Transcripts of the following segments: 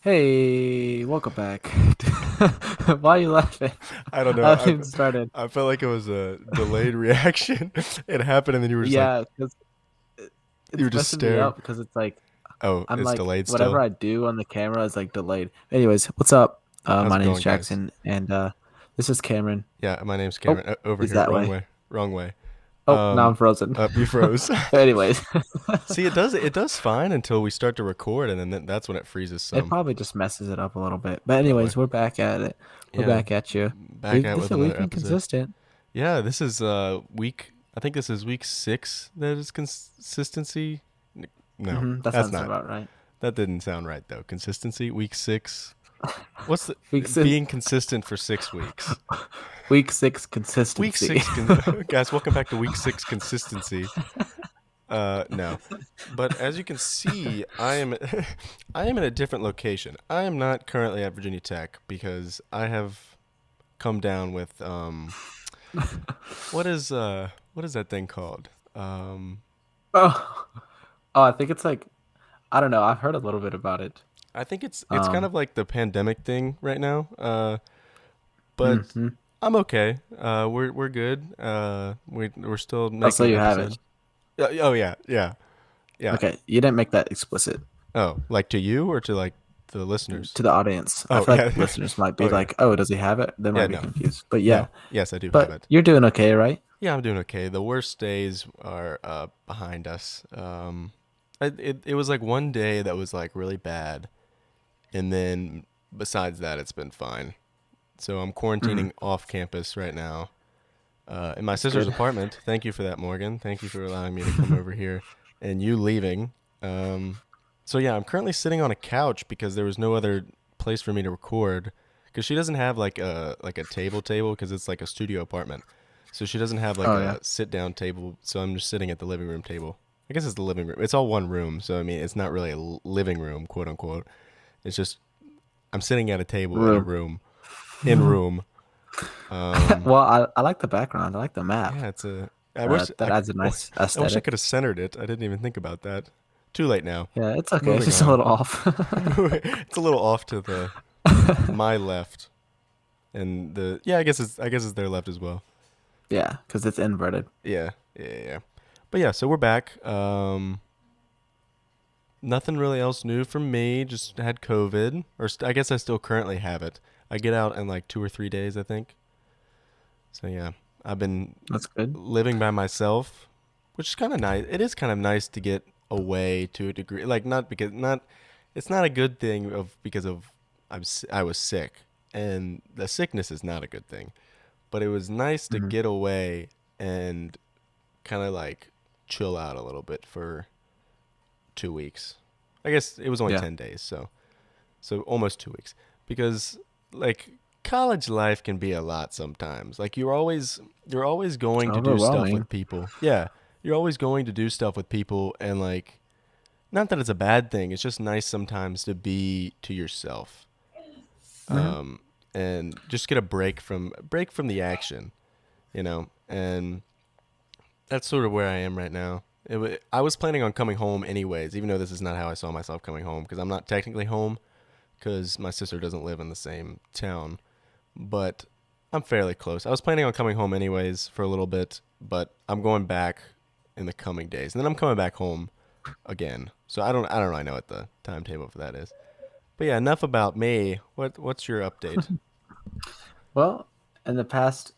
Hey, welcome back. Why are you laughing? I don't I know. haven't even started. I felt like it was a delayed reaction. It happened, and then you were just like, Yeah, because you were it's just messing me staring. up because it's like Oh, I'm it's like delayed whatever still. I do on the camera is like delayed. Anyways, what's up? How's My it name's going, guys? Jackson, and this is Cameron. Yeah, my name's Oh, Cameron. Over he's here, that wrong way. way, wrong way. Oh, now I'm frozen. You froze. Anyways, See, it does fine until we start to record, and then that's when it freezes it some. probably just messes it up a little bit. But Probably. anyways, we're back at it. We're Yeah, back at you. back at it with We've another been episode. consistent. Yeah, this is week. I think this is week 6. That is consistency. No, That that's sounds not. about right. That didn't sound right though. Consistency. Week 6. What's the Week six, being consistent for 6 weeks? week six Week consistency. 6, guys. Welcome back to week 6 consistency. No, but as you can see, I am I am in a different location. I am not currently at Virginia Tech because I have come down with what is that thing called? Oh, oh, I think it's like I don't know. I've heard a little bit about it. I think it's kind Um, of like the pandemic thing right now. But hmm I'm okay. We're good. We're still Oh, so making you have it. episodes. Oh yeah, yeah, yeah. Okay, you didn't make that explicit Oh, like to you or to like the listeners? to the audience. I Oh feel yeah. like listeners might be Oh yeah. like, "Oh, does he have it?" They Yeah, might be no. confused. But yeah, No. Yes, I do have but it. you're doing okay, right? Yeah, I'm doing okay. The worst days are behind us. It was like one day that was like really bad, and then besides that, it's been fine. So I'm Mm, quarantining off campus right now, in my that's sister's good. apartment. Thank you for that, Morgan. Thank you for allowing me to come over here and you leaving. So yeah, I'm currently sitting on a couch because there was no other place for me to record because she doesn't have like a table because it's like a studio apartment. So she doesn't have like Oh yeah. a sit down table. So I'm just sitting at the living room table. I guess it's the living room. It's all one room, so I mean it's not really a living room, quote unquote. It's just I'm sitting at a table in a Room. room in room. Um, Well, I like the background. I like the map. Yeah, it's a. I wish That adds a nice I wish I could aesthetic. have centered it. I didn't even think about that. Too late now. Yeah, it's okay. It's Moving just a on. little off. It's a little off to the my left, and the I guess it's their left as well. Yeah, because it's inverted. Yeah, yeah, yeah. Yeah. But yeah, so we're back. Nothing really else new from me. Just had COVID, or I guess I still currently have it. I get out in like 2 or 3 days, I think. So yeah, I've been That's good. living by myself, which is kind of nice. It is kind of nice to get away to a degree. Like not because not it's not a good thing of because of I was sick and the sickness is not a good thing. But it was nice to Hmm get away and kind of like chill out a little bit for 2 weeks. I guess it was only Yeah. 10 days, so almost 2 weeks because like college life can be a lot sometimes. Like you're always going to do stuff Overwhelming. with people. Yeah, you're always going to do stuff with people and like not that it's a bad thing. It's just nice sometimes to be to yourself. Hmm Um and just get a break from the action, you know. And that's sort of where I am right now. I was planning on coming home anyways, even though this is not how I saw myself coming home because I'm not technically home because my sister doesn't live in the same town, but I'm fairly close. I was planning on coming home anyways for a little bit, but I'm going back in the coming days, and then I'm coming back home again. So I don't really know what the timetable for that is. But yeah, enough about me. What's your update? Well, in the past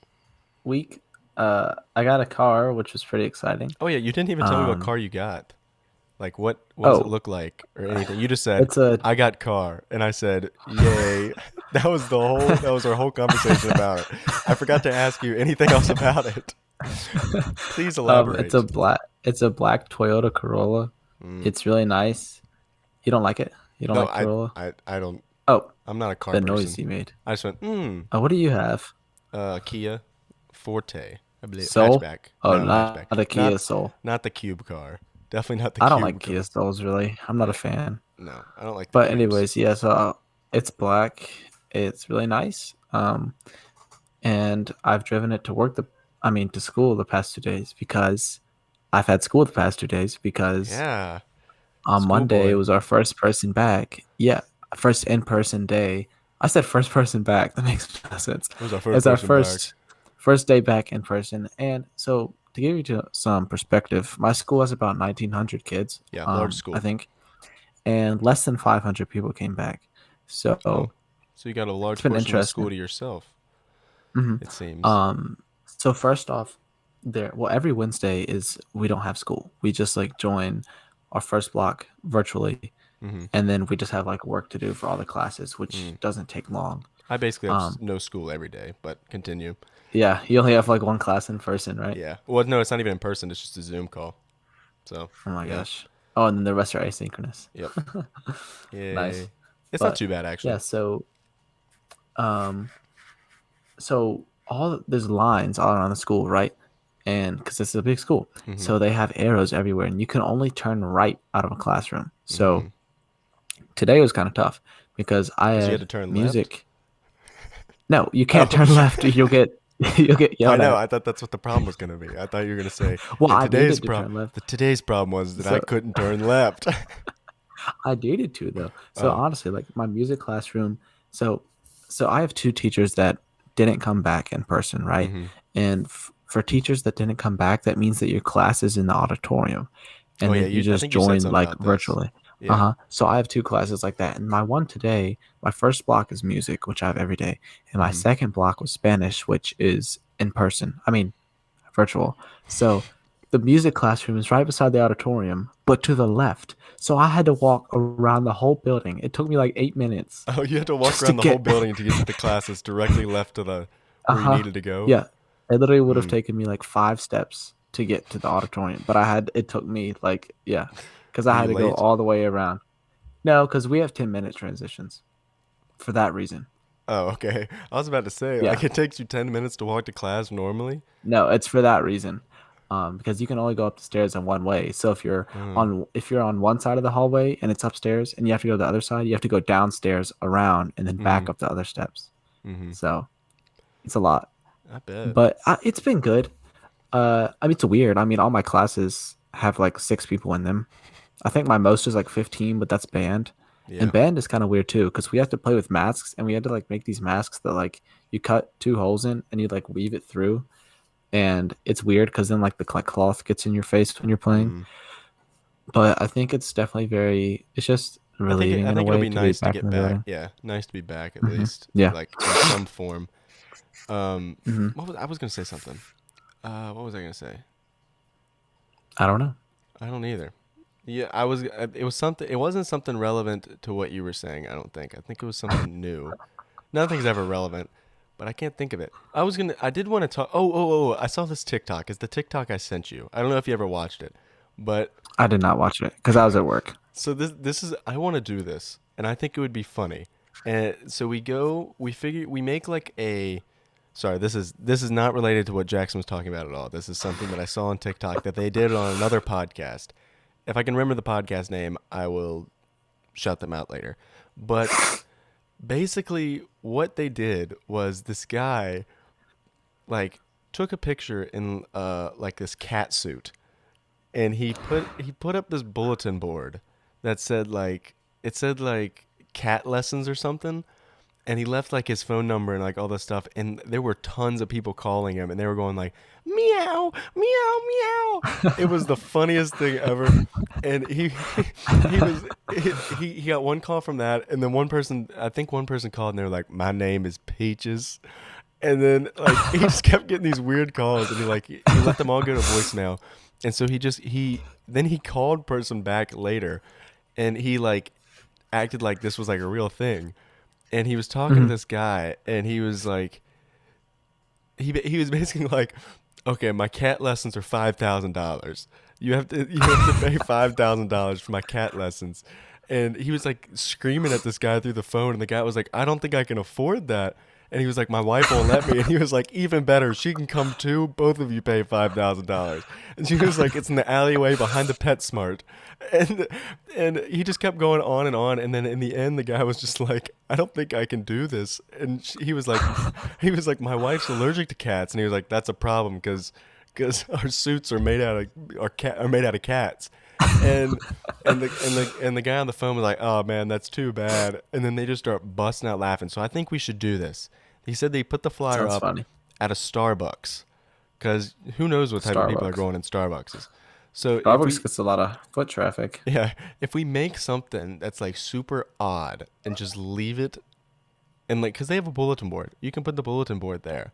week, I got a car, which was pretty exciting. Oh yeah, you didn't even tell me what Um, car you got. Like what does it oh, look like or anything? You just said it's a I got car, and I said yay. That was our whole conversation about it. I forgot to ask you anything else about it. Please it's a elaborate. black Toyota Corolla. Mm. It's really nice. You don't like it? You don't No, like Corolla? I don't. Oh, I'm not a car the noise person. you made. I just went What do you have? Kia Forte, I believe Soul? hatchback. Oh, No hatchback. not a Kia Not Soul. not the cube car. Definitely not the I don't like cube Kia car. Souls really. I'm not a Yeah. fan. No, I don't like the But cubes. anyways, yeah. So it's black. It's really nice. And I've driven it to work to school the past 2 days because I've had school the past 2 days because Yeah. on Monday it Schoolboy. was our first person back. Yeah, first in-person day. I said first person back. That makes no sense. It was our first It's our person back. first day back in person. And so to give you some perspective, my school has about 1,900 kids, Yeah, large I school. think, and less than 500 people came back. So Oh, so you got a it's large been portion of the school interesting. to yourself, hmm it seems. Um, so first off, every Wednesday is we don't have school. We just like join our first block virtually, Mm-hmm. and then we just have like work to do for all the classes, which Mm. doesn't take long. I basically have Um, no school every day, but continue. yeah, you only have like one class in person, right? Yeah. Well, no, it's not even in person. It's just a Zoom call. So, Oh my yeah. gosh. Oh, and then the rest are asynchronous. Yep. Nice. Yay. It's not But too bad, yeah, actually. um, so there's lines all around the school, right? And because this is a big school, Mm-hmm. so they have arrows everywhere, and you can only turn right out of a classroom. Mm-hmm. So today was kind of tough because I Because you had to had turn left? music. No, you can't Oh, turn left. You'll get you'll get I yelled know. at. I thought that's what the problem was going to be. I thought you were going to say, Well, yeah, I needed to turn left, today's problem was that I so couldn't turn left. I needed to though. So Oh. honestly, like my music classroom, so I have two teachers that didn't come back in person, right? Mm-hmm. And for teachers that didn't come back, that means that your class is in the auditorium, Oh, and yeah. then you I just think you said join something like about this. virtually. Yeah. So I have two classes like that, and my one today, my first block is music, which I have every day, and my Mm-hmm. second block was Spanish, which is in person. I mean, virtual. So the music classroom is right beside the auditorium, but to the left. So I had to walk around the whole building. It took me like 8 minutes Oh, you had to walk just to around the whole get. building to get to the classes directly left to the Uh where you huh. needed to go. Yeah, it literally would have Mm. taken me like 5 steps to get to the auditorium, but it took me like, yeah, because Were I had you to go late? all the way around. No, because we have 10-minute transitions for that reason. Oh, okay. I was about to say, like, Yeah. it takes you 10 minutes to walk to class normally. No, it's for that reason. Because you can only go up the stairs in one way. So Mm. if you're on one side of the hallway and it's upstairs and you have to go to the other side, you have to go downstairs around and then Mm-hmm. back up the other steps. Mm-hmm. So it's a lot, I bet. but it's been good. I mean, it's weird. I mean, all my classes have like 6 people in them. I think my most is like 15, but that's band. And Yeah. band is kind of weird too because we have to play with masks and we had to like make these masks that like you cut 2 holes in and you like weave it through, and it's weird because then like the cloth gets in your face when you're playing. Mm. But I think it's definitely it's just relieving I in a think it'll way be to be nice to back in get the back. building. Yeah, nice to be back at hmm least, Yeah. like in some form. hmm I was gonna say something. What was I gonna say? I don't know. I don't either. Yeah, I was. It was something. It wasn't something relevant to what you were saying. I don't think. I think it was something new. Nothing's ever relevant, but I can't think of it. I did want to talk. Oh! I saw this TikTok. It's the TikTok I sent you. I don't know if you ever watched it, but I did not watch it because I was at work. so this is. I want to do this, and I think it would be funny. And so we go. We figure. We make like a. Sorry, this is not related to what Jackson was talking about at all. This is something that I saw on TikTok that they did on another podcast. If I can remember the podcast name, I will shout them out later. But basically, what they did was this guy like took a picture in like this cat suit, and he put up this bulletin board that said like it said like cat lessons or something, and he left like his phone number and like all this stuff, and there were tons of people calling him, and they were going like meow meow meow. It was the funniest thing ever. And he was he got one call from that, and then one person called and they were like, my name is Peaches. And then like he just kept getting these weird calls, and he let them all go to voicemail. And so he called person back later, and he like acted like this was like a real thing. And he was talking to hmm this guy, and he was like, he was basically like, okay, my cat lessons are $5,000. You have to pay $5,000 for my cat lessons. And he was like screaming at this guy through the phone, and the guy was like, I don't think I can afford that. And he was like, my wife won't let me. And he was like, even better, she can come too. Both of you pay $5,000. And she was like, it's in the alleyway behind the PetSmart. And and he just kept going on and on. And then in the end, the guy was just like, I don't think I can do this. And he was like, my wife's allergic to cats. And he was like, that's a problem because our suits are made out of are made out of cats. and the guy on the phone was like, "Oh man, that's too bad." And then they just start busting out laughing. So I think we should do this. He said they put the flyer Sounds up funny. at a Starbucks because who knows what type of people are Starbucks. going in Starbucks. So if Starbucks we gets a lot of foot traffic. yeah, if we make something that's like super odd and just leave it and like cuz they have a bulletin board. You can put the bulletin board there.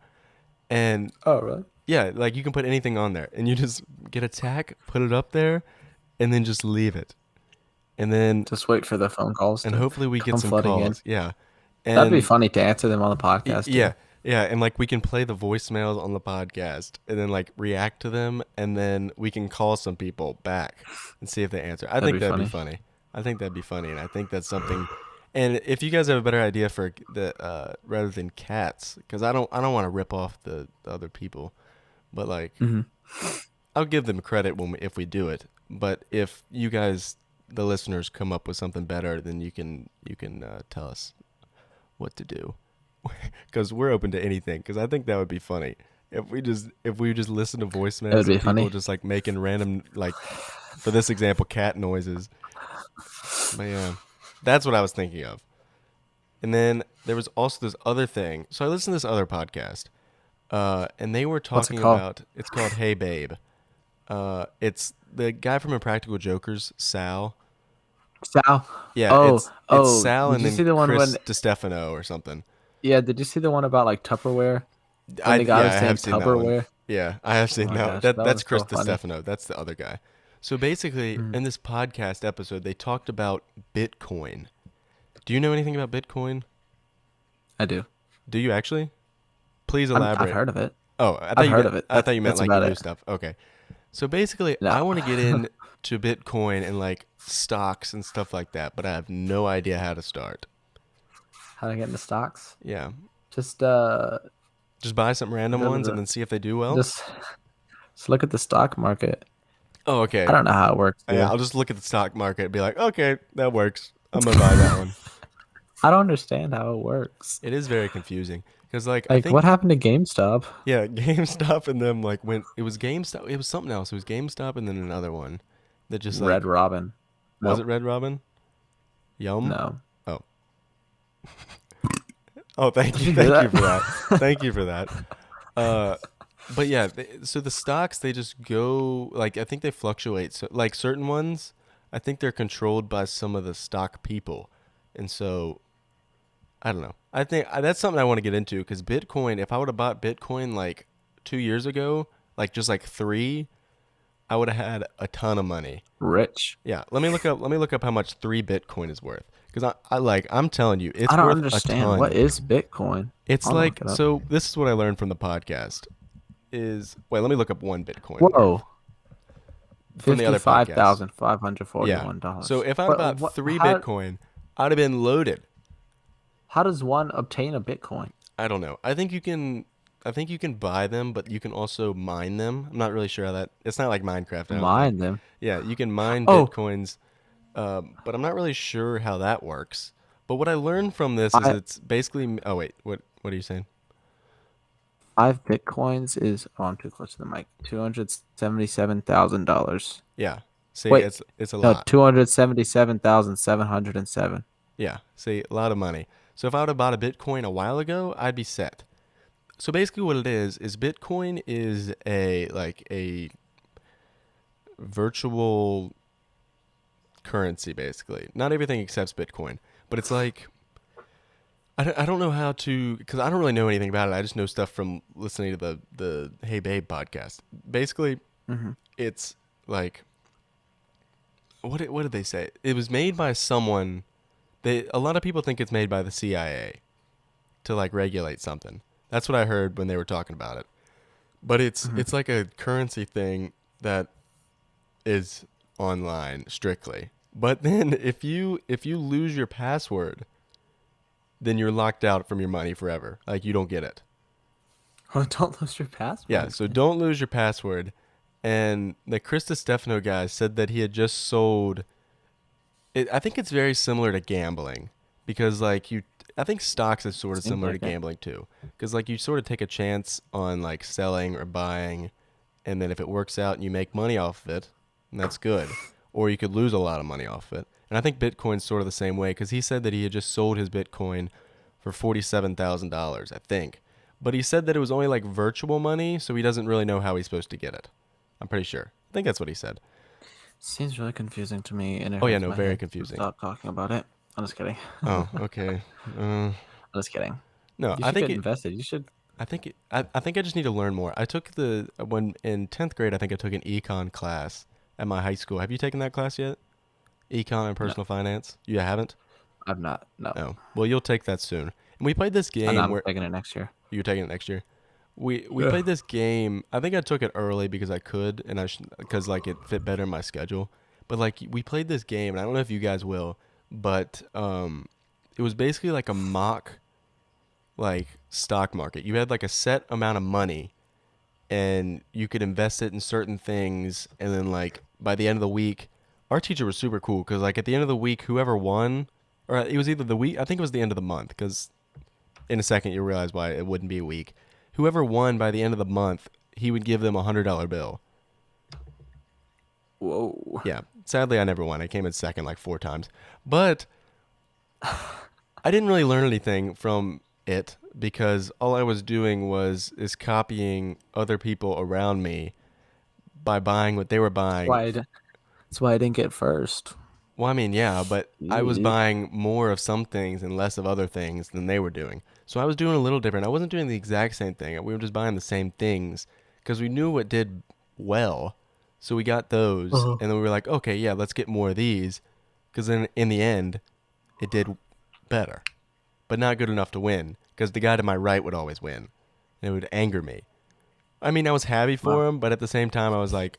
And Oh, really? yeah, like you can put anything on there and you just get a tack, put it up there and then just leave it. And then Just wait for the phone calls and to hopefully we get come some flooding in. calls. Yeah. That'd be And funny to answer them on the podcast yeah, too. yeah, and like we can play the voicemails on the podcast and then like react to them and then we can call some people back and see if they answer. I That'd think be that'd be funny. funny. I think that'd be funny and I think that's something and if you guys have a better idea for the rather than cats cuz I don't want to rip off the other people, but like Hmm. I'll give them credit if we do it. But if you guys the listeners come up with something better, then you can tell us what to do because we're open to anything because I think that would be funny if we just listen to It would voicemails be of people funny. just like making random like for this example cat noises. But yeah, that's what I was thinking of. And then there was also this other thing. So I listened to this other podcast, and they were What's it talking called? about. It's called Hey Babe. It's the guy from Impractical Jokers, Sal. Sal. Yeah, Oh, it's oh. Sal Did and you then see the one Chris when? DiStefano or something. Yeah. Did you see the one about like Tupperware when the guy Yeah, was I saying have seen that one. Tupperware? Yeah, I have Oh seen my that one. gosh, that That's one's Chris so funny. DiStefano. That's the other guy. So basically, Mm, in this podcast episode, they talked about Bitcoin. Do you know anything about Bitcoin? I do. Do you actually? Please I've elaborate. heard of it. Oh, I've heard of it. I thought you meant That's like you about knew it. stuff. Okay. So basically, No. I want to get into Bitcoin and like stocks and stuff like that, but I have no idea how to start. How to get into stocks? Yeah. Just Just buy some random go to ones and the then see if they do well. just just look at the stock market. Oh, I okay. don't know how it works, Yeah, dude. I'll just look at the stock market and be like, okay, that works. I'm gonna buy that one. I don't understand how it works. It is very confusing because, like, I Like, think, what happened to GameStop? yeah, GameStop and them like went. It was GameStop. It was something else. It was GameStop and then another one that just Red like Robin. was it Nope. Red Robin? Yum. No. Oh, oh, Did you hear thank you that? for that, thank you for that. Uh, but yeah, so the stocks they just go like I think they fluctuate. So like certain ones, I think they're controlled by some of the stock people, and so I don't know. I think that's something I want to get into because Bitcoin. If I would have bought Bitcoin like 2 years ago, like just like three, I would have had a ton of money. Rich. Yeah, let me look up. Let me look up how much 3 Bitcoin is worth because I'm telling you, I it's don't worth a understand. What ton. is Bitcoin? It's I'm gonna look like it up. so. This is what I learned from the podcast. Is wait, let me look up 1 Bitcoin worth Whoa. from the other Fifty-five podcast. thousand five hundred Yeah. forty-one So dollars. if I'd What? bought What? three Bitcoin, I'd have been loaded. How does one obtain a Bitcoin? I don't know. I think you can. I think you can buy them, but you can also mine them. I'm not really sure how that. It's not like Minecraft. I don't think. Mine them. Yeah, you can mine Oh, bitcoins, but I'm not really sure how that works. But what I learned from this is I it's basically. Oh wait, what are you saying? 5 Bitcoins is. Oh, I'm too close to the mic. $277,000. Yeah. See, Wait, it's a no, lot. 277,707. Yeah. See, a lot of money. So if I would have bought a Bitcoin a while ago, I'd be set. So basically, what it is Bitcoin is a virtual currency. Basically, not everything accepts Bitcoin, but it's like I don't know how to because I don't really know anything about it. I just know stuff from listening to the Hey Babe podcast. Basically, Hmm. it's like what did they say? It was made by someone. A lot of people think it's made by the CIA to like regulate something. That's what I heard when they were talking about it. But Hmm. it's like a currency thing that is online strictly. But then if you lose your password, then you're locked out from your money forever. Like you don't get it. Oh, don't lose your Yeah, password. so don't lose your password. And the Chris Stefano guy said that he had just sold it. I think it's very similar to gambling because like I think stocks is sort of Seems similar to like it. gambling too because like you sort of take a chance on like selling or buying and then if it works out and you make money off of it, and that's good. or you could lose a lot of money off of it. And I think Bitcoin's sort of the same way because he said that he had just sold his Bitcoin for $47,000, I think. But he said that it was only like virtual money, so he doesn't really know how he's supposed to get it. I'm pretty sure. I think that's what he said. Seems really confusing to me, and it Oh yeah, hurts no, my very head. confusing. Stop talking about it. I'm just kidding. Oh, okay. I'm just kidding. No, You I should think get it. invested. You should. I think I just need to learn more. I took when in 10th grade. I think I took an econ class at my high school. Have you taken that class yet? Econ and No, personal finance. You haven't? I'm not. No. No. Well, you'll take that soon. And we played this And game I'm where taking it next year. you're taking it next year. We Yeah. played this game. I think I took it early because I could, and because like it fit better in my schedule. But like we played this game, and I don't know if you guys will, but it was basically like a mock like stock market. You had like a set amount of money, and you could invest it in certain things, and then like by the end of the week, our teacher was super cool because like at the end of the week, whoever won, or it was either the week, I think it was the end of the month because in a second you'll realize why it wouldn't be a week. Whoever won by the end of the month, he would give them $100 bill. Whoa. Yeah. Sadly, I never won. I came in second like 4 times. But I didn't really learn anything from it because all I was doing is copying other people around me by buying what they were buying. That's why I didn't get first. Well, I mean, yeah, but I was Yeah. buying more of some things and less of other things than they were doing. So I was doing a little different. I wasn't doing the exact same thing. We were just buying the same things because we knew what did well. So we got those, Uh-huh. and then we were like, okay, yeah, let's get more of these, because then in the end, it did better, but not good enough to win. Because the guy to my right would always win, and it would anger me. I mean, I was happy Wow. for him, but at the same time, I was like,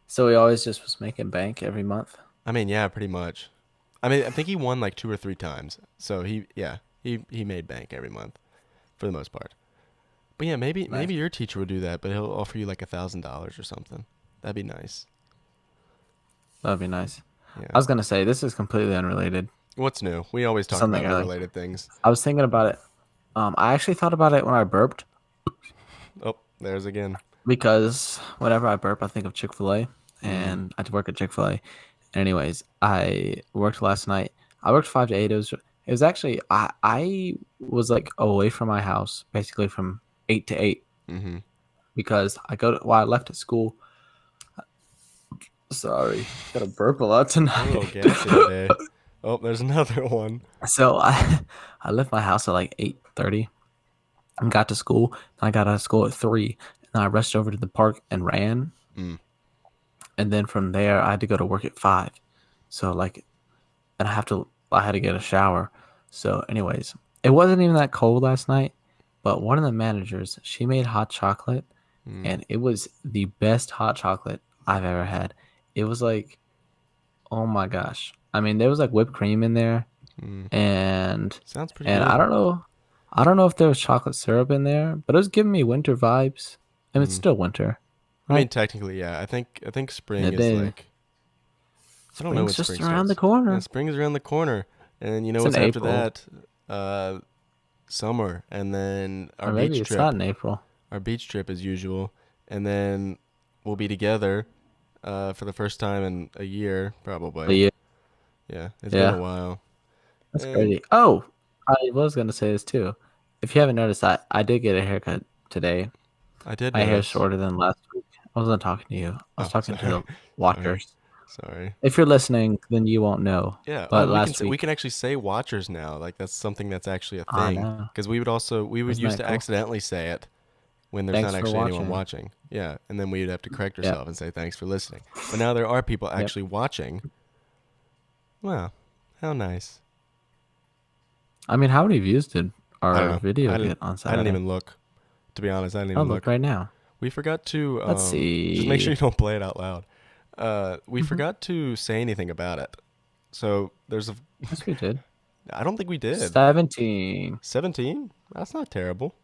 So he always just was making bank every month. I mean, yeah, pretty much. I mean, I think he won like 2 or 3 times, so he made bank every month, for the most part. But yeah, maybe Nice. your teacher will do that, but he'll offer you like $1,000 or something. That'd be nice. That'd be nice. Yeah. I was gonna say this is completely unrelated. What's new? We always talk Something about I like. unrelated things. I was thinking about it. I actually thought about it when I burped Oh, there's again. because whenever I burp, I think of Chick-fil-A, Mm. and I work at Chick-fil-A. Anyways, I worked last night. I worked 5 to 8. It was actually I was like away from my house basically from 8 to 8 Mm-hmm. because I left at school. Sorry, gotta burp a lot A little tonight. gassy today. Oh, there's another one. So I left my house at like 8:30 and got to school. And I got out of school at 3, and I rushed over to the park and ran. Mm. And then from there, I had to go to work at 5. So like, and I had to get a shower. So, anyways, it wasn't even that cold last night. But one of the managers, she made hot chocolate, Mm. and it was the best hot chocolate I've ever had. It was like, oh my gosh. I mean, there was like whipped cream in there, Mm. and Sounds pretty and good. I don't know if there was chocolate syrup in there, but it was giving me winter vibes. And it's Mm. still winter, I mean, right? technically, yeah. I think spring And is then like I don't know when spring's just spring around the starts. Yeah, corner. spring is around the corner, and you know It's in what's after April, that? Uh, Summer, and then or maybe it's not in April. our beach trip as usual, and then we'll be together for the first time in a year, But probably. yeah, Yeah, it's been a yeah, while. that's And crazy. Oh, I was gonna say this too. If you haven't noticed, I did get a haircut today. I did My hair's notice. shorter than last week. I wasn't talking to you. I was Oh, talking to sorry, the sorry, watchers. sorry. If you're listening, then you won't know. Yeah. Oh, But last we week, can actually say watchers now. Like that's something that's actually a I thing. know. Because we would Isn't used that to cool? accidentally say it when there's Thanks not for actually anyone watching. watching. Yeah, and then we'd have to correct Yep. ourselves and say thanks for listening. But now there are people Yep. actually watching. Wow, how nice. I mean, how many views did I don't our know. video get on I didn't Saturday? even look. To be honest, I didn't I'll even look look. right now. We forgot to Let's just make sure see. you don't play it out loud. We Hmm. forgot to say anything about it. So there's a. Yes, we did. I don't think we did. 17. 17? That's not terrible.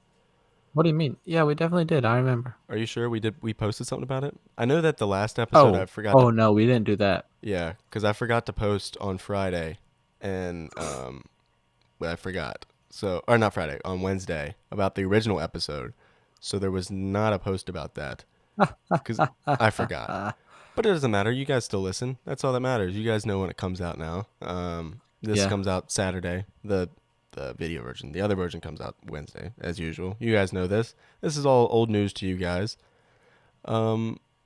What do you mean? Yeah, we definitely did. I remember. Are you sure we did? We posted something about it. I know that the last episode I Oh, forgot to. oh no, we didn't do that. Yeah, because I forgot to post on Friday, and well, I forgot. So or not Friday on Wednesday about the original episode. So there was not a post about that because I forgot. But it doesn't matter. You guys still listen. That's all that matters. You guys know when it comes out now. This Yeah, comes out Saturday. The video version. The other version comes out Wednesday, as usual. You guys know this. This is all old news to you guys. But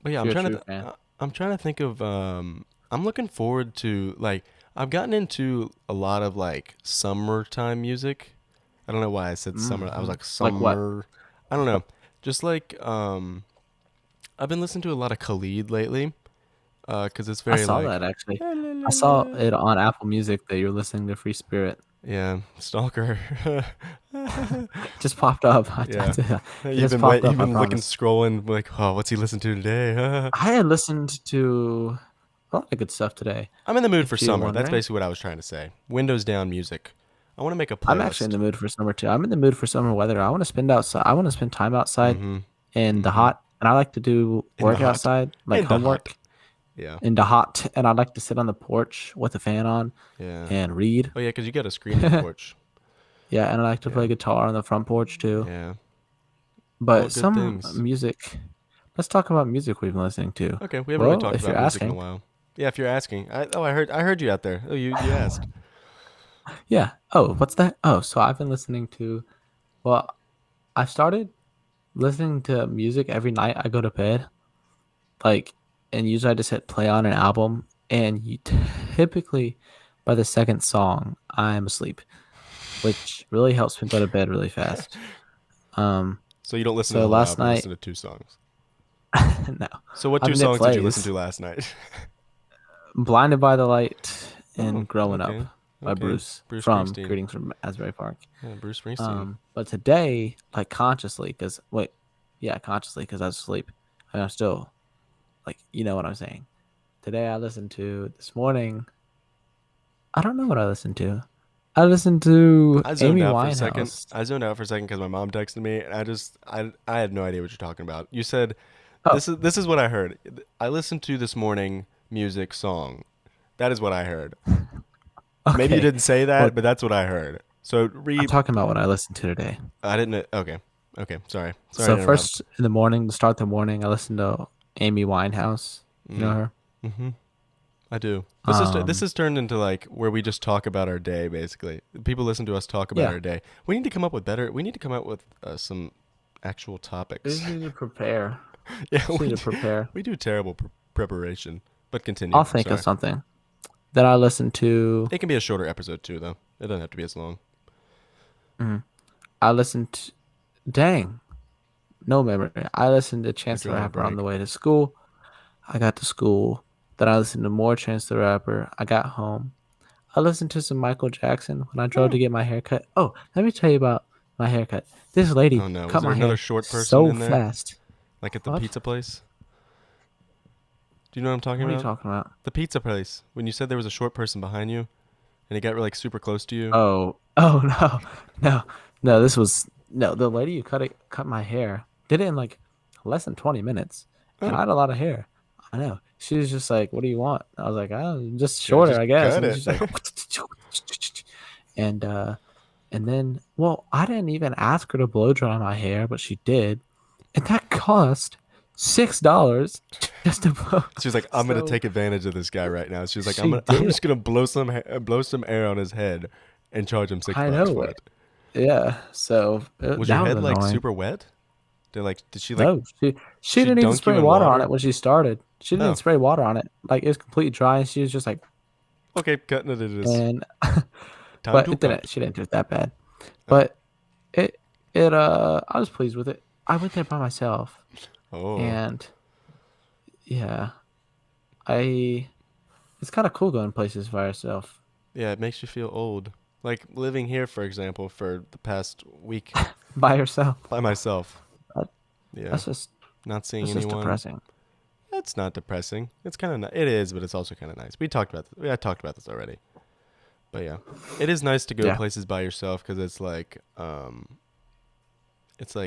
yeah, if you're a true fan. I'm trying to think of I'm looking forward to like I've gotten into a lot of like summertime music. I don't know why I said summer. I was like Like what? summer. I don't know. Just like I've been listening to a lot of Khalid lately. Cuz it's I very saw like that actually. I saw it on Apple Music that you're listening to Free Spirit. yeah, stalker. Just popped up. Yeah. It just popped You've up. I been looking promise. scrolling like, "Oh, what's he listening to today?" I had listened to a lot of good stuff today. I'm in the mood for If you're summer. That's wondering, basically what I was trying to say. Windows down music. I want to make a I'm actually in playlist. the mood for summer too. I'm in the mood for summer weather. I want to spend outside. I want to spend time outside Mhm. in the Mhm. hot, and I like to do In the work hot. outside, like In the hot. homework Yeah. in the hot, and I like to sit on the porch with a fan on Yeah. and read. Oh yeah, cuz you got a screen in the porch. Yeah, and I like to Yeah. play guitar on the front porch too. Yeah. All But good some things. music. Let's talk about music we've been listening to. Okay, we haven't really Well, talked if you're about music in a asking, while. Yeah, if you're asking. I heard you out there. Oh, you asked. yeah. Oh, what's that? Oh, so I've been listening to. Well, I started listening to music every night I go to bed. Like, and usually I just hit play on an album, and you typically by the second song I'm asleep, which really helps me go to bed really fast. Um, So you don't listen to so the whole last album, you night, listen to two songs. no, So what I two mean it songs did you listen plays. to last night? "Blinded by the Light" Oh, and "Growing Up" okay. by Okay. Bruce Bruce from Springsteen. Greetings from Asbury Park. Yeah, Bruce Springsteen. But today, like consciously, because wait, yeah, consciously, because I was asleep, and I'm still like, you know what I'm saying. Today, I listened to this morning. I don't know what I listened to. I listened to I zoned Amy out for a second. Winehouse. I zoned out for a second because my mom texted me, and I had no idea what you're talking about. You said Oh, this is what I heard. I listened to this morning music song. That is what I heard. Maybe you okay. didn't say Well, that, but that's what I heard. So I'm read. talking about what I listened to today. I didn't. Okay. Okay. Sorry. Sorry So to interrupt. first in the morning, to start the morning, I listened to Amy Winehouse. You know Mm. her? Mm-hmm. I do. This Um, has turned into like where we just talk about our day. Basically, people listen to us talk about yeah. our day. We need to come up with better. We need to come up with some actual We topics. just need to prepare. Yeah, Just need to prepare. we do terrible preparation. But continue. I'll think of Sorry. something that I listened to. It can be a shorter episode too, though. It doesn't have to be as long. Mhm. I listened to, dang, no memory. I listened to You're Chance the drawing a Rapper on the blank. way to school. I got to school. Then I listened to more Chance the Rapper. I got home. I listened to some Michael Jackson when I drove Oh. to get my hair cut. Oh, let me tell you about my haircut. This lady Oh no. Was cut there my another hair short person so in there, fast. like at the What? pizza place? Do you know what I'm talking What are you about? talking about? The pizza place. When you said there was a short person behind you, and he got like super close to you. Oh, oh no, no, no. This was no. The lady who cut my hair did it in like less than 20 minutes, and Oh. I had a lot of hair. I know. She was just like, "What do you want?" I was like, "Oh, just Yeah, shorter, just I guess." cut And then it. she's like, and and then well, I didn't even ask her to blow dry my hair, but she did, and that cost $6 just to blow. She was like, "I'm gonna So take advantage of this guy right now." She was like, she I'm did. just gonna blow some air on his head, and charge him six I bucks know for it. it." Yeah. So Was your that was head like annoying. super wet? Did she like No, she she didn't even dunk you spray in water on water? it when she started. She didn't even Oh, spray water on it. Like it was completely dry, and she was just like, okay, cutting it is and time but to it cut. didn't. She didn't do it that bad. Oh, But it I was pleased with it. I went there by myself, oh, and yeah, I. It's kind of cool going places by yourself. yeah, it makes you feel old. Like living here, for example, for the past week By yourself. by myself. That, Yeah, that's just not seeing that's just anyone. depressing. It's not depressing. It's kind of it is, but it's also kind of nice. I talked about this already. But yeah, it is nice to go Yeah. places by yourself because it's like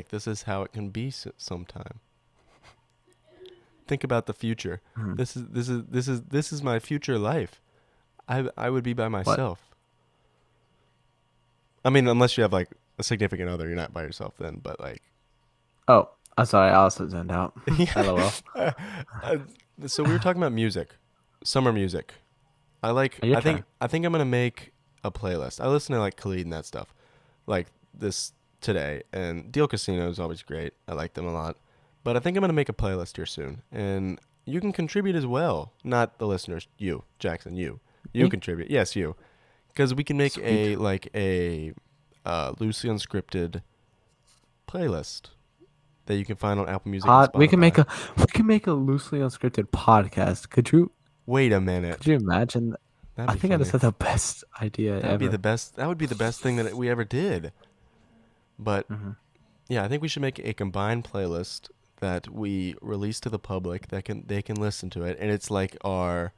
this is how it can be sometime. Think about the future. Mhm. This is my future life. I would be by What? myself. I mean, unless you have like a significant other, you're not by yourself then. But like, Oh, I'm sorry. I also zoned out. yeah, LOL. uh, So we were talking about music, summer music. I like. Your turn. I think I'm gonna make a playlist. I listen to like Khalid and that stuff, like this today. And Deal Casino is always great. I like them a lot. But I think I'm gonna make a playlist here soon, and you can contribute as well. Not the listeners, you, Jackson, you Me? contribute. Yes, you, because we can make Sweet. a loosely unscripted playlist that you can find on Apple Music and Pod. Spotify. We can make a loosely unscripted podcast. Wait a Could minute. you imagine? That'd I be think I just funny. had the best idea That would be the ever. best. That would be the best thing that we ever did. But Hmm. yeah, I think we should make a combined playlist that we release to the public that they can listen to it, and it's like our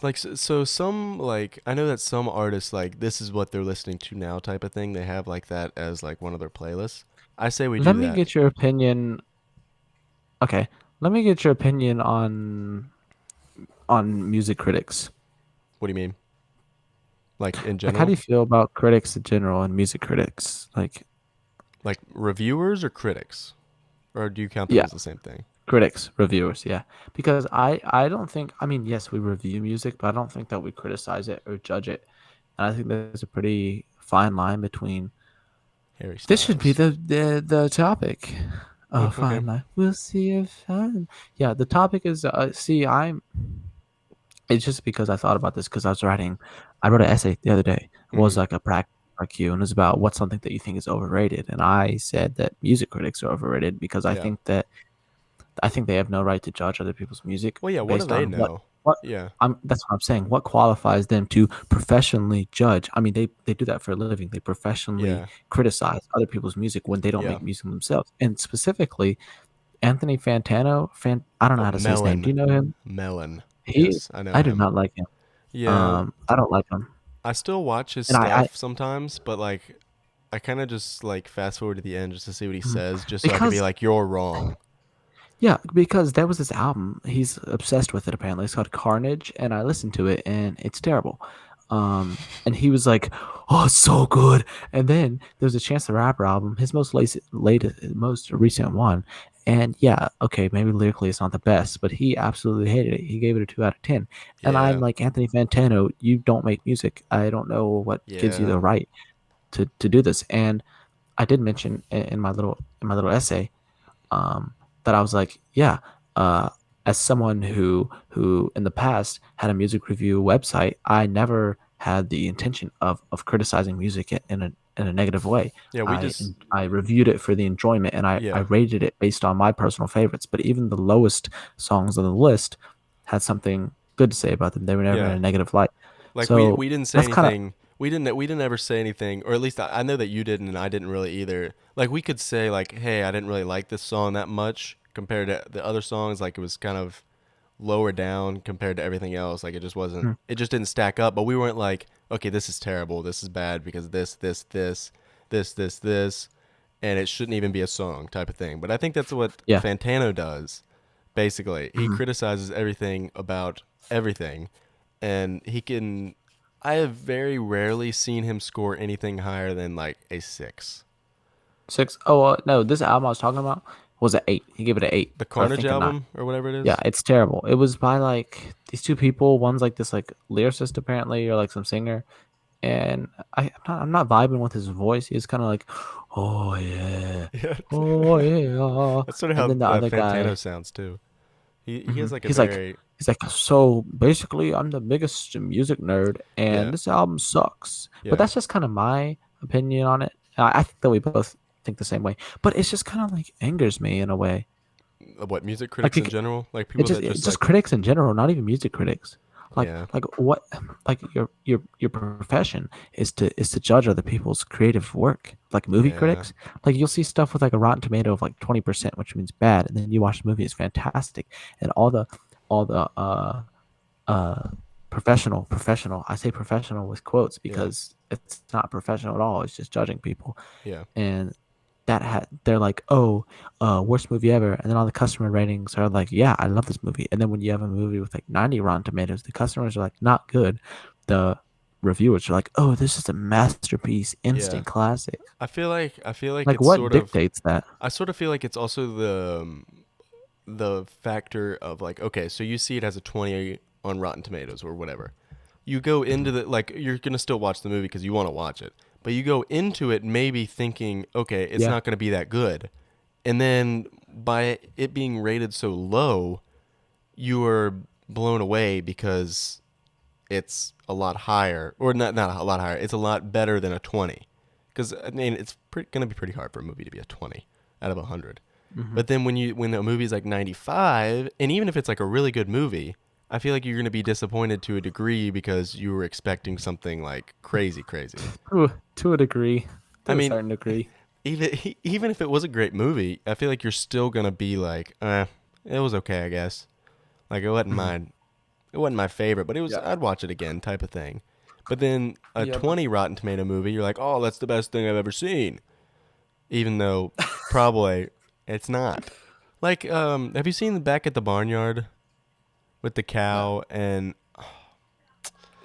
like so some like I know that some artists like this is what they're listening to now type of thing. They have like that as like one of their playlists. I say we Let do me that. get your opinion. Okay, let me get your opinion on music critics. What do you mean? Like in Like, how do general? you feel about critics in general and music critics? Like, Like reviewers or critics? Or do you count them yeah, as the same thing? critics, reviewers, yeah. Because I don't think, I mean, yes, we review music, but I don't think that we criticize it or judge it. And I think there's a pretty fine line between. Harry This should be Styles. the topic. Oh, Okay. fine line. We'll see if fine. Yeah, the topic is see, I'm it's just because I thought about this because I wrote an essay the other day. It was Mhm. like a practice IQ, and it's about what's something that you think is overrated. And I said that music critics are overrated because Yeah. I think they have no right to judge other people's music Well, yeah, what do based they on know? what Yeah. that's what I'm saying. What qualifies them to professionally judge? I mean, they do that for a living. They professionally Yeah. criticize other people's music when they don't Yeah. make music themselves. And specifically, Anthony Fantano, I don't know Oh, how to say his name. Do Melon. you know him? Melon. He Yes, I know I do him. not like him. Yeah. I don't like him. I still watch his And I stuff sometimes, but like I kind of just like fast forward to the end just to see what he mhm. says, just so I can be Because like, "You're wrong." yeah, because there was this album. He's obsessed with it apparently. It's called Carnage, and I listened to it, and it's terrible. And he was like, "Oh, it's so good." And then there was a Chance the Rapper album, his most recent one. And yeah, okay, maybe lyrically it's not the best, but he absolutely hated it. He gave it a 2 out of 10. And I'm Yeah. like, Anthony Fantano, you don't make music. I don't know what gives you Yeah. the right to do this. And I did mention in my little essay um, that I was like, yeah, uh, as someone who in the past had a music review website, I never had the intention of criticizing music in a negative way. Yeah, we just I reviewed it for the enjoyment, and I yeah. rated it based on my personal favorites. But even the lowest songs on the list had something good to say about them. They were never in Yeah. a negative light. Like So we didn't say that's kind of anything. We didn't ever say anything, or at least I know that you didn't, and I didn't really either. Like we could say like, "Hey, I didn't really like this song that much compared to the other songs. Like it was kind of lower down compared to everything else. Like it just wasn't. It just didn't stack up." But we weren't like, "Okay, this is terrible. This is bad because this, and it shouldn't even be a song," type of thing. But I think that's what yeah. Fantano does. Basically, he Mhm. criticizes everything about everything, and he can. I have very rarely seen him score anything higher than like a 6. 6. Oh no, this album I was talking about was an 8. He gave it an 8, The or I Carnage think a 9. album or whatever it Yeah, is. it's terrible. It was by like these two people. One's like this like lyricist apparently, or like some singer, and I'm not vibing with his voice. He's kind of like, oh yeah, Yeah, oh yeah, that's sort of and how then the other guy, Fantano sounds too. He has mhm, like a very he's like, so basically, I'm the biggest music nerd, and yeah this album sucks. But yeah. that's just kind of my opinion on it. I think that we both think the same way, but it's just kind of like angers me in a way. What music Like critics in general, like it people just that just like critics in general, not even music critics. yeah Like what like your profession is to judge other people's creative work. Like movie yeah critics, like you'll see stuff with like a Rotten Tomato of like 20%, which means bad, and then you watch the movie, it's fantastic, and all the uh professional. I say professional with quotes yeah because it's not professional at all. It's just judging people, yeah and they're like, oh, worst movie ever, and then all the customer ratings are like, yeah, I love this movie, and then when you have a movie with like 90 Rotten Tomatoes, the customers are like, not good. The reviewers are like, oh, this is a masterpiece, yeah. instant classic. I feel like Like it's what sort of dictates that? I sort of feel like it's also the factor of like, okay, so you see it as a 20 on Rotten Tomatoes or whatever. You go into the like you're gonna still watch the movie because you want to watch it, but you go into it maybe thinking, okay, it's Yeah. not gonna be that good, and then by it being rated so low, you are blown away because it's a lot higher, or not a lot higher. It's a lot better than a 20, because I mean it's gonna be pretty hard for a movie to be a 20 out of 100. Mm-hmm. But then when a movie's like 95, and even if it's like a really good movie, I feel like you're gonna be disappointed to a degree because you were expecting something like crazy, crazy. To a degree, I to a mean, certain degree. even if it was a great movie, I feel like you're still gonna be like, it was okay, I guess. Like Mhm. it wasn't my favorite, but it was. Yeah. I'd watch it again, type of thing. But then a Yeah. 20 Rotten Tomato movie, you're like, oh, that's the best thing I've ever seen, even though probably it's not. Like, have you seen Back at the Barnyard with the No. cow and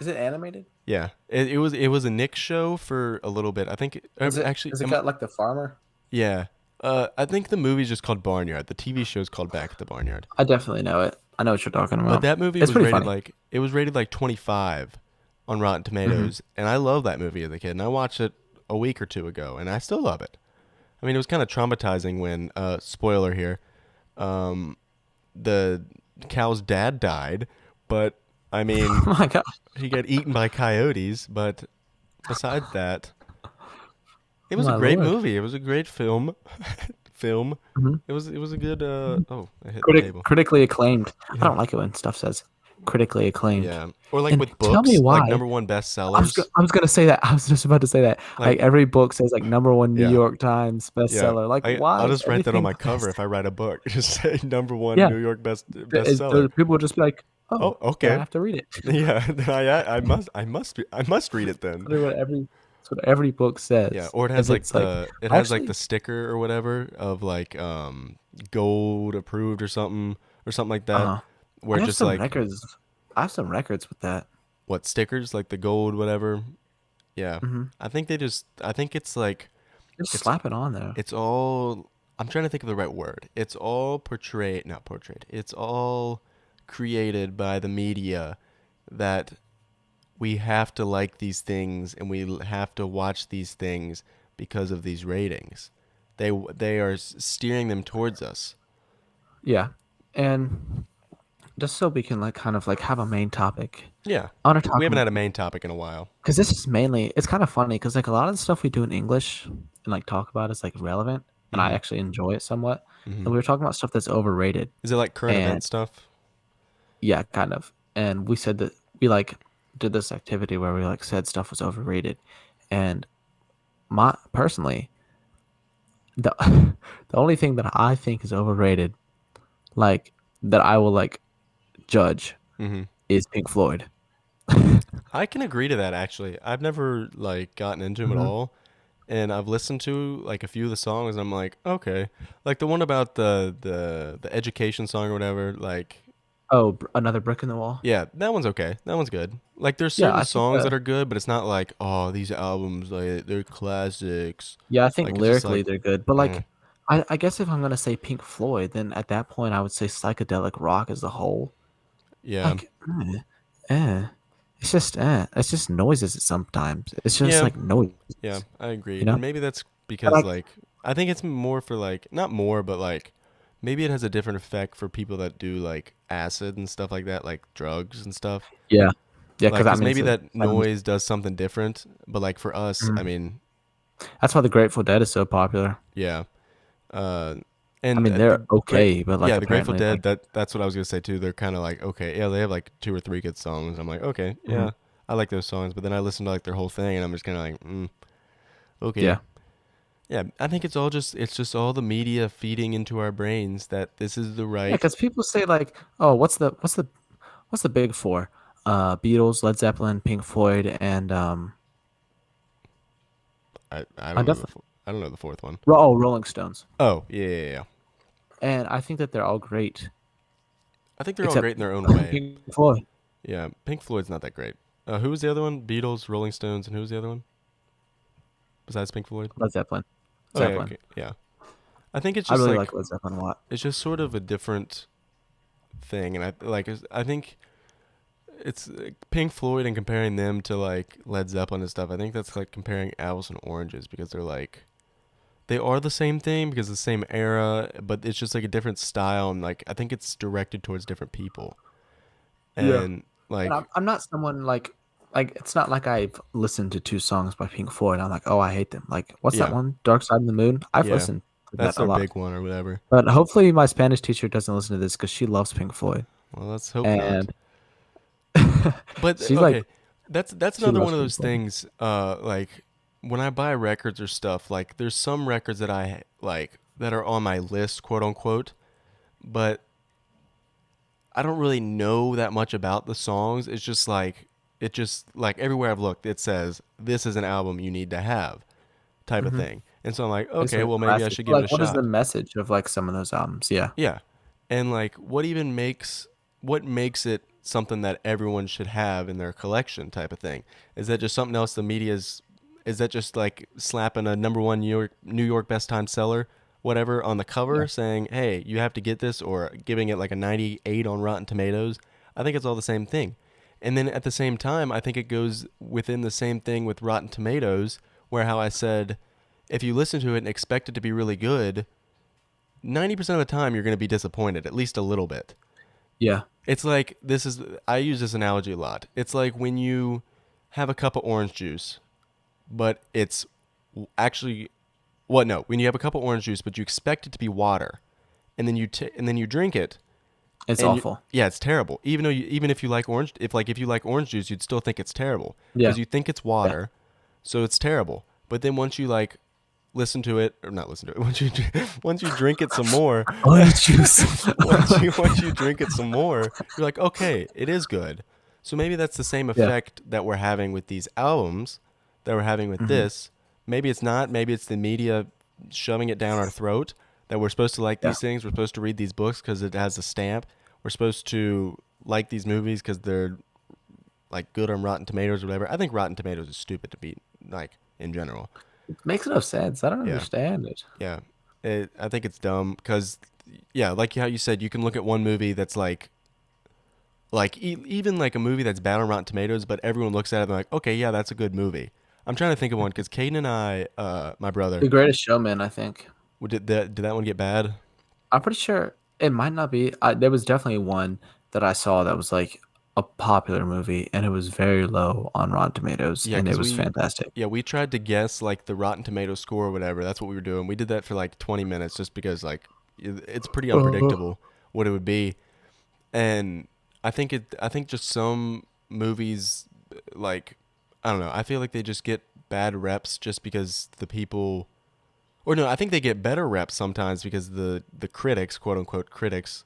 Is it animated? yeah, it was a Nick show for a little bit. I think actually, Is it got like the farmer? yeah. I think the movie's just called Barnyard. The TV show's called Back at the Barnyard. I definitely know it. I know what you're talking But about. that movie It's was pretty rated funny. like it was rated like 25 on Rotten Hmm. Tomatoes, and I love that movie as a kid. And I watched it a week or two ago, and I still love it. I mean, it was kind of traumatizing when spoiler here, um, the cow's dad died, but I mean, Oh my god. he got eaten by coyotes. But besides that, it Oh was a my great lord. movie. It was a great film. film. Hmm. It was a good. Oh, I hit the table. Critically acclaimed. I Yeah. don't like it when stuff says critically acclaimed. Yeah. Or like And with tell me books, like why. number one bestsellers. I was gonna say that. I was just about to say that. Like Like, every book says like number one New yeah, York Times yeah. bestseller. Like I'll why is just write that on everything my the cover best? if I write a book. Just say number one Yeah. New York bestseller. People will just be like, Oh, oh, then I okay. have to read it. Yeah, then I must read it then. Literally that's what every book Yeah, says. or it has And like it's like the actually, sticker or whatever of like gold approved or something like that, uh, where I it's have just some like records. I have some records with that. what stickers like the gold whatever. Yeah, Hmm. I think it's like Just it's slap it on there. it's all I'm trying to think of the right word. It's all portrayed, not portrayed. It's all created by the media that we have to like these things and we have to watch these things because of these ratings. They are steering them towards us. Yeah, and just so we can like kind of like have a main topic. Yeah. I want to We talk haven't had a main topic in a while. because this is mainly it's kind of funny because like a lot of the stuff we do in English and like talk about is like relevant, and I Mhm. actually enjoy it somewhat. And Mhm. we were talking about stuff that's overrated, Is it like current and event stuff? yeah, kind of. And we said that we like did this activity where we like said stuff was overrated, and my personally the the only thing that I think is overrated, like that I will like judge, Mhm. is Pink Floyd. I can agree to that actually. I've never like gotten into him at Hmm. all, and I've listened to like a few of the songs. And I'm like, okay, like the one about the education song or whatever. Like, Oh, another brick in the wall. yeah, that one's okay. That one's good. Like, there's Yeah, certain I think songs that are good, but it's not like, oh, these albums like they're classics. yeah, I think Like, it's just lyrically like, they're good, but eh. like I guess if I'm gonna say Pink Floyd, then at that point I would say psychedelic rock as a whole. Yeah, Like, eh. It's just noises sometimes. It's just yeah, like noise, yeah. I agree, you know? and maybe that's But because like I think it's more for like not more, but like maybe it has a different effect for people that do like acid and stuff like that, like drugs and stuff. yeah. Yeah, Like, because I because mean maybe it's a that noise does something different. But like for us, I Mhm. mean, That's why the Grateful Dead is so popular. yeah. Uh, I and mean they're the great, okay, but like yeah, the Grateful apparently Dead. like That's what I was gonna say too. They're kind of like okay, yeah, they have like two or three good songs. I'm like okay, mhm, yeah, I like those songs. But then I listen to like their whole thing, and I'm just kind of like, okay, yeah. yeah. I think it's just all the media feeding into our brains that this is the Yeah, right. because people say like, oh, what's the big four? Beatles, Led Zeppelin, Pink Floyd, and I I don't know definitely I don't know the fourth one. Rolling Stones. Oh yeah, yeah, yeah. And I think that they're all great, I think they're all except great in their own way. Pink Floyd, Yeah, Pink Floyd's not that great. Who was the other one? Beatles, Rolling Stones, and who was the other one besides Pink Floyd? Led Zeppelin, Oh yeah, Zeppelin. okay, yeah. I think it's I just really like like Led Zeppelin a lot. it's just sort of a different thing, and I think it's Pink Floyd and comparing them to like Led Zeppelin and stuff. I think that's like comparing apples and oranges because they're like they are the same thing because the same era, but it's just like a different style, and like I think it's directed towards different people. Yeah. And And like I'm not someone like it's not like I've listened to two songs by Pink Floyd. I'm like, oh, I hate them. Like, what's that yeah, one? Dark Side of the Moon. I've yeah, listened to that that's a their lot. big one or whatever. But hopefully, my Spanish teacher doesn't listen to this because she loves Pink Floyd, Well, let's hope not. and But she's like, okay, that's she another loves one of Pink those Floyd. things. Like when I buy records or stuff, like there's some records that I like that are on my list, quote unquote, but I don't really know that much about the songs. It's just like it just like everywhere I've looked, it says this is an album you need to have, type of Hmm. thing. And so I'm like, It's okay, like well a maybe I classic. should But, give it like, a what is the shot. message of like some of those albums? Yeah, Yeah. And like what makes it something that everyone should have in their collection type of thing? Is that just something else the media's is that just like slapping a number one New York best time seller whatever on the yeah, cover saying, "Hey, you have to get this," or giving it like a 98 on Rotten Tomatoes? I think it's all the same thing. And then at the same time, I think it goes within the same thing with Rotten Tomatoes, where how I said if you listen to it and expect it to be really good, 90% of the time you're going to be disappointed, at least a little bit. yeah. It's like I use this analogy a lot. It's like when you have a cup of orange juice, but it's actually what no, when you have a cup of orange juice but you expect it to be water, and then and then you drink it It's and awful. yeah, it's terrible. Even if you like if you like orange juice, you'd still think it's terrible Yeah, because you think it's yeah. water, so it's terrible. But then once you like listen to it or not listen to it, once you drink it some more, Orange juice. once you drink it some more, you're like, okay, it is good. So maybe that's the same Yeah. effect that we're having with these albums that we're having with Hmm. this. Maybe it's not. Maybe it's the media shoving it down our throat that we're supposed to like Yeah. these things. We're supposed to read these books because it has a stamp. We're supposed to like these movies because they're like good on Rotten Tomatoes or whatever. I think Rotten Tomatoes is stupid to beat, like in general. It makes no sense. I don't Yeah, understand it. yeah. I think it's dumb because, yeah, like how you said, you can look at one movie that's even like a movie that's bad on Rotten Tomatoes, but everyone looks at it and they're like, okay, yeah, that's a good movie. I'm trying to think of one because Caden and I, my brother, The Greatest Showman, I think. did that one get bad? I'm pretty sure it might not be. There was definitely one that I saw that was like a popular movie, and it was very low on Rotten Tomatoes, Yeah, and it because was fantastic. we tried to guess like the Rotten Tomato score or whatever. That's what we were doing. We did that for like 20 minutes just because like it's pretty Uh, unpredictable what it would be. And I think just some movies like I don't know, I feel like they just get bad reps just because the people or no, I think they get better reps sometimes because the critics, quote unquote critics,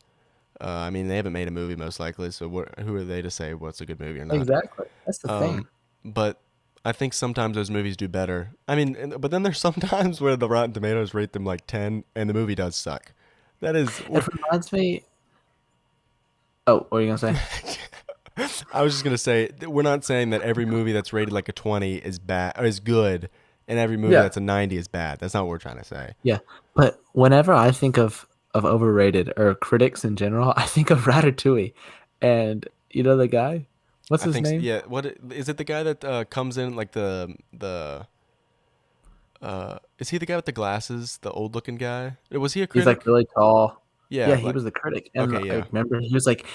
I mean they haven't made a movie most likely, so who are they to say what's a good movie or not? exactly. That's the thing. But I think sometimes those movies do better. I mean, but then there's sometimes where the Rotten Tomatoes rate them like 10 and the movie does suck. That is It reminds me. Oh, what are you gonna say? I was just gonna say we're not saying that every movie that's rated like a 20 is bad or is good, and every movie Yeah, that's a 90 is bad. That's not what we're trying to say. yeah. But whenever I think of overrated or critics in general, I think of Ratatouille, and you know the guy. What's I his think name? yeah. What is it? The guy that comes in like the is he the guy with the glasses? The old looking guy? Was he a He's like critic? really tall. Yeah. Yeah, he Like was the critic, and okay. I Yeah. remember he's like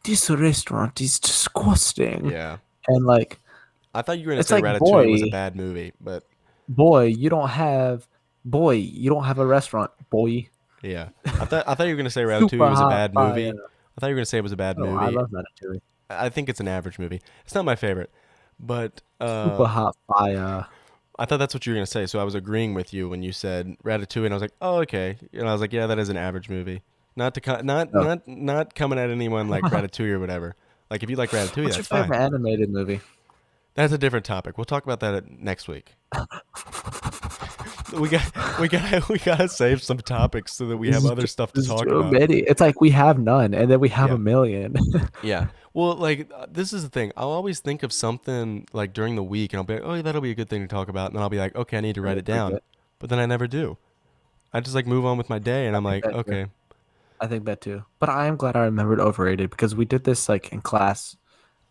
this restaurant is disgusting, Yeah. and like I thought you were gonna it's say like Ratatouille was a bad movie, but boy, you don't have a restaurant, boy. yeah. I thought you were gonna say Ratatouille Super was a hot bad fire. movie. I thought you were gonna say it was a bad Oh, I movie. love Ratatouille. I think it's an average movie. It's not my favorite, but Super hot fire. I thought that's what you were gonna say. So I was agreeing with you when you said Ratatouille, and I was like, oh okay. And I was like, yeah, that is an average movie. Not to Oh. not coming at anyone like Ratatouille or whatever. Like if you like Ratatouille, What's your that's fine. favorite animated movie? That's a different topic. We'll talk about that next week. We gotta save some topics so that we have other stuff to This is talk too about. many. It's like we have none, and then we have Yeah. a million. Yeah. Well, like this is the thing. I'll always think of something like during the week, and I'll be like, "Oh, that'll be a good thing to talk about." And then I'll be like, "Okay, I need to write I it down," forget. but then I never do. I just like move on with my day, and I I'm think like, that too. okay, I think that too. But I am glad I remembered Overrated because we did this like in class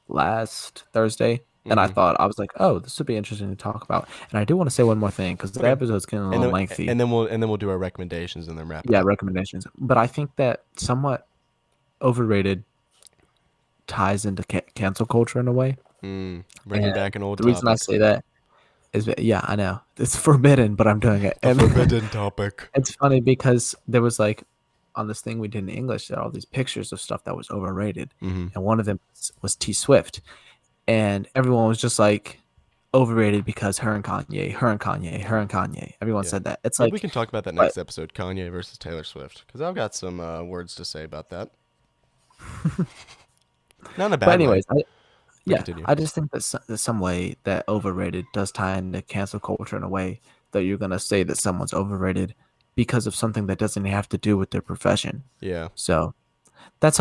last Thursday, and I hmm thought I was like, oh, this would be interesting to talk about. And I do want to say one more thing because the okay, episode's getting a and little then lengthy. and then we'll do our recommendations and then wrap it Yeah, up. recommendations. But I think that somewhat overrated ties into cancel culture in a way. Bringing And back an old the reason I topic, say that is, yeah, I know it's forbidden, but I'm doing it. a And forbidden topic. it's funny because there was like on this thing we did in English, there are all these pictures of stuff that was overrated, hmm and one of them was T Swift, and everyone was just like overrated because her and Kanye, her and Kanye, her and Kanye. Everyone Yeah, said that. It's maybe we like, can talk about that but next episode, Kanye versus Taylor Swift, because I've got some words to say about that. Not in a but bad way, anyways, but yeah, continue. I just think that there's some way that overrated does tie into cancel culture in a way that you're gonna say that someone's overrated because of something that doesn't have to do with their profession. Yeah. So that's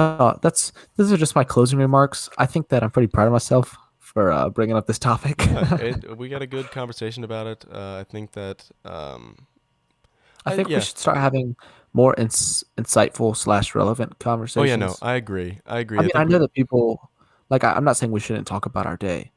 these are just my closing remarks. I think that I'm pretty proud of myself for bringing up this topic. Yeah, we got a good conversation about it. I think that, I think we yeah. should start having more insightful slash relevant Oh yeah, no, conversations. I agree. I I agree. I mean, I think know we, that people like I'm not saying we shouldn't talk about our day,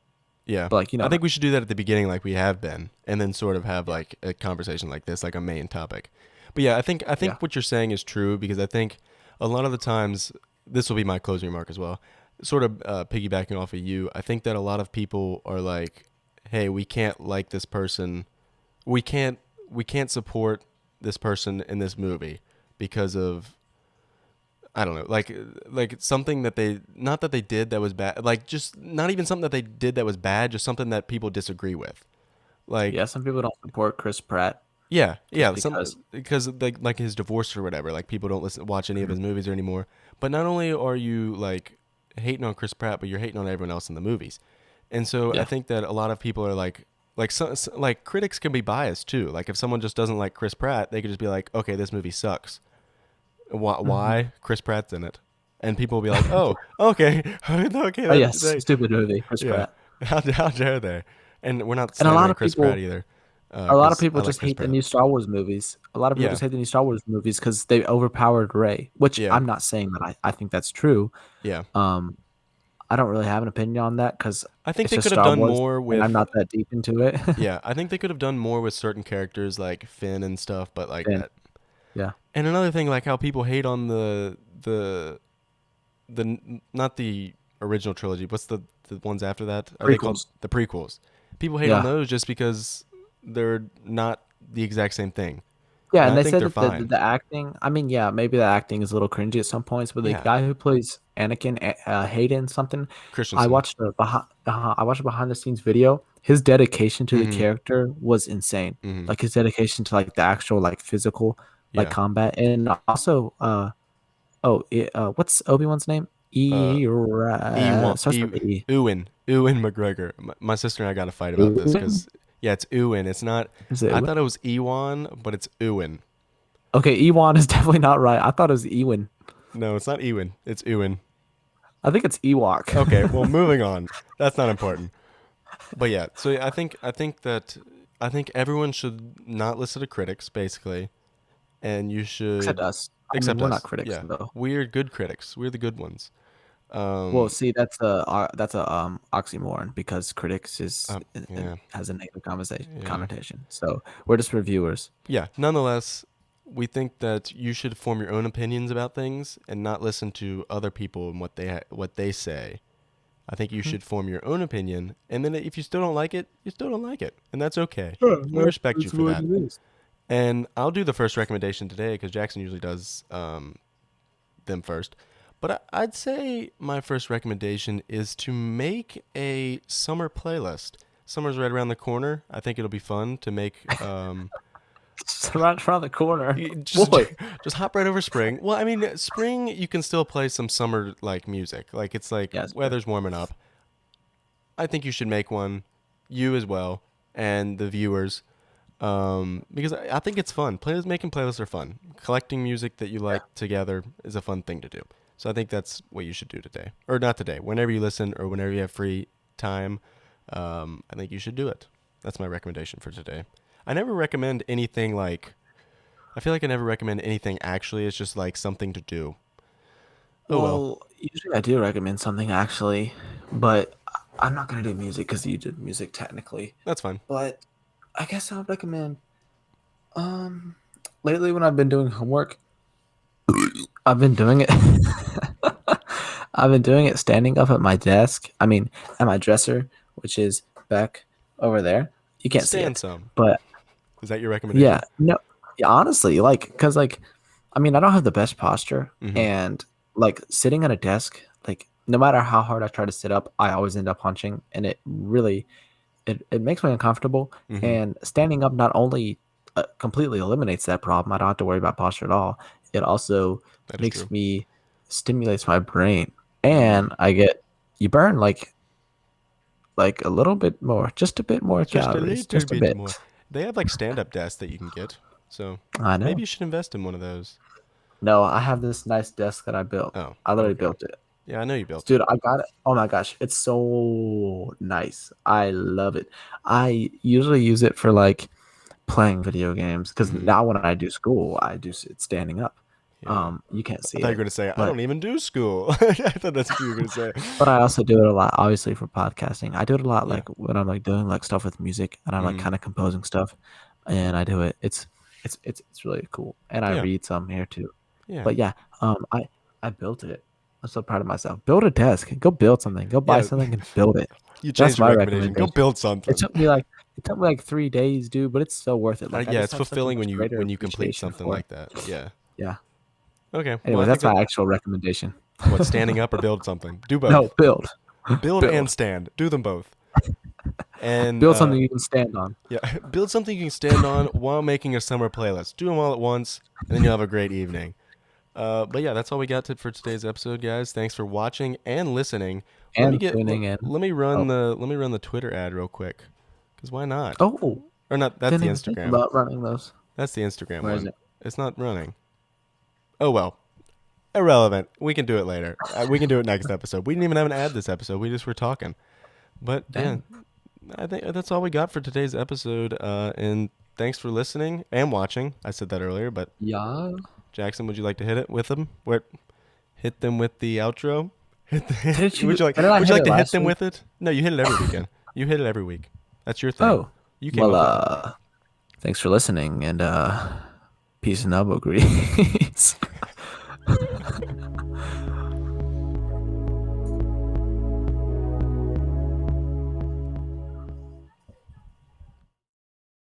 yeah, but like I think we should do that at the beginning, like we have been, and then sort of have yeah, like a conversation like this, like a main topic. But yeah, I think yeah, what you're saying is true because I think a lot of the times this will be my closing remark as well. Sort of piggybacking off of you, I think that a lot of people are like, "Hey, we can't like this person. We can't we can't support this person in this movie because of I don't know, like something that they not that they did that was bad, like just not even something that they did that was bad, just something that people disagree with. yeah. Like Some people don't support Chris Pratt yeah, just yeah, some because. because like his divorce or whatever, like people don't watch any of Mhm. his movies anymore. But not only are you like hating on Chris Pratt, but you're hating on everyone else in the movies. And so I Yeah. think that a lot of people are like like critics can be biased too. Like if someone just doesn't like Chris Pratt, they could just be like, "Okay, this movie sucks." Why? Hmm. Why? Chris Pratt's in it, and people will be like, "Oh, okay, okay, Oh that yes, they, stupid movie, Chris yeah, Pratt. how dare they?" And we're not And slandering Chris Pratt either, a lot of because I people like just Chris hate the Pratt. new Star Wars movies. A lot of people Yeah, just hate the new Star Wars movies because they overpowered Ray, which yeah, I'm not saying that I think that's true. yeah. Um, I don't really have an opinion on that because I think it's they just could have Star done Wars, more and I'm with. not that deep into it. Yeah, I think they could have done more with certain characters like Finn and stuff. But like, And yeah, and another thing, like how people hate on the not the original trilogy. What's the ones after that? Are they called prequels. the prequels? People hate on Yeah, those just because they're not the exact same thing, yeah, and and I they think said they're that fine. the acting. I mean, yeah, maybe the acting is a little cringy at some points, but the Yeah, guy who plays Anakin, Hayden something, Christensen. I watched a behind the scenes video. His dedication to the Mm-hmm. character was insane. Mm-hmm. Like his dedication to like the actual like physical like Yeah. combat, and also what's Obi-Wan's name? Uh, Starts with E. Ewan McGregor. My sister and I got a fight about this Ewan? because yeah, it's Ewan. It's not. Is it I Ewan? thought it was Ewan, but it's Ewan. Okay, Ewan is definitely not right. I thought it was Ewan. No, it's not Ewan. It's Ewan. I think it's Okay, well, Ewok. moving on. That's not important. But yeah, so yeah, I think everyone should not listen to critics, basically, and you Except should us. I mean, accept we're not us. critics Yeah, though. we're good critics. We're the good ones. Well, Um, see, that's a oxymoron because critics is yeah, has a negative conversation yeah. connotation. So we're just reviewers. Yeah, nonetheless, we think that you should form your own opinions about things and not listen to other people and what they say. I think you Mhm. should form your own opinion, and then if you still don't like it, you still don't like it, and that's okay. Yeah, We respect you that's for what that. it is. And I'll do the first recommendation today because Jackson usually does them first. But I'd say my first recommendation is to make a summer playlist. Summer's right around the corner. I think it'll be fun to make It's right around the corner. You just Boy, just hop right over spring. Well, I mean, spring you can still play some summer like music. Like it's like yeah, it's true. weather's warming up. I think you should make one, you as well, and the viewers, because I think it's fun. Making playlists are fun. Collecting music that you Yeah. like together is a fun thing to do. So I think that's what you should do today, or not today. Whenever you listen or whenever you have free time, I think you should do it. That's my recommendation for today. I never recommend anything like I feel like I never recommend anything actually. It's just like something to do. Oh well, Well, usually I do recommend something actually, but I'm not gonna do music because you did music technically. that's fine. But I guess I would recommend. Um, lately when I've been doing homework, I've been doing it. I've been doing it standing up at my desk. I mean, at my dresser, which is back over there. You can't see Stand it, some. but Is that your yeah, recommendation? no, yeah, honestly, like, cause like, I mean, I don't have the best posture, Mm-hmm. and like sitting at a desk, like, no matter how hard I try to sit up, I always end up hunching, and it really it makes me uncomfortable. Mm-hmm. And standing up not only completely eliminates that problem, I don't have to worry about posture at all. It also That is true. makes me stimulates my brain, Mm. and I get you burn like a little bit more, just a bit more Just a calories, little just a bit bit. more. They have like stand-up desks that you can get, so I maybe know. you should invest in one of those. No, I have this nice desk that I built. Oh, I literally okay. built it. Yeah, I know you built it. Dude, I got it. Oh my gosh, it's so nice. I love it. I usually use it for like playing video games because Mm-hmm. now when I do school, I do it standing up. Yeah. You can't I see thought you were it, going to say, I but don't even do school. I thought that's what you were going to say. I also do it a lot, obviously for podcasting. I do it a lot, Yeah. like when I'm like doing like stuff with music and I'm like Mm-hmm. kind of composing stuff, and I do it. It's really cool, and I Yeah. read some here too. Yeah. But yeah, I built it. I'm so proud of myself. Build a desk. Go build something. Go buy Yeah. something and build it. You That's changed your my recommendation. Go recommendation. build It something. took me like it took me like 3 days, dude, but it's so worth it. Like I Yeah, just it's have such a fulfilling much greater when you complete appreciation something for it. like that. Yeah. Yeah. Okay. Well, Anyway, I think that's that my actual recommendation. what standing up or build something. Do No, both. build. Build and Build. stand. Do them both. And Build something you can stand on. yeah, build something you can stand on while making a summer playlist. Do them all at once, and then you'll have a great evening. But yeah, that's all we got for today's episode, guys. Thanks for watching and listening. And tuning in. Let me Oh. run the Twitter ad real quick, because why not? Oh, Or not? That's didn't the even think Instagram. about running those. That's the Instagram Where is one. it? It's not running. Oh well, irrelevant. We can do it later. We can do it next episode. We didn't even have an ad this episode. We just were talking. But yeah, Dang. I think that's all we got for today's episode. And thanks for listening and watching. I said that earlier, but Yeah. Jackson, would you like to hit it with them? Hit them with the outro? Did you Would you like didn't I would you hit like it to hit last them week? with it? No, you hit it every weekend. You hit it every week. That's your thing. Oh. You came Well, up with it. thanks for listening and peace and love, agree.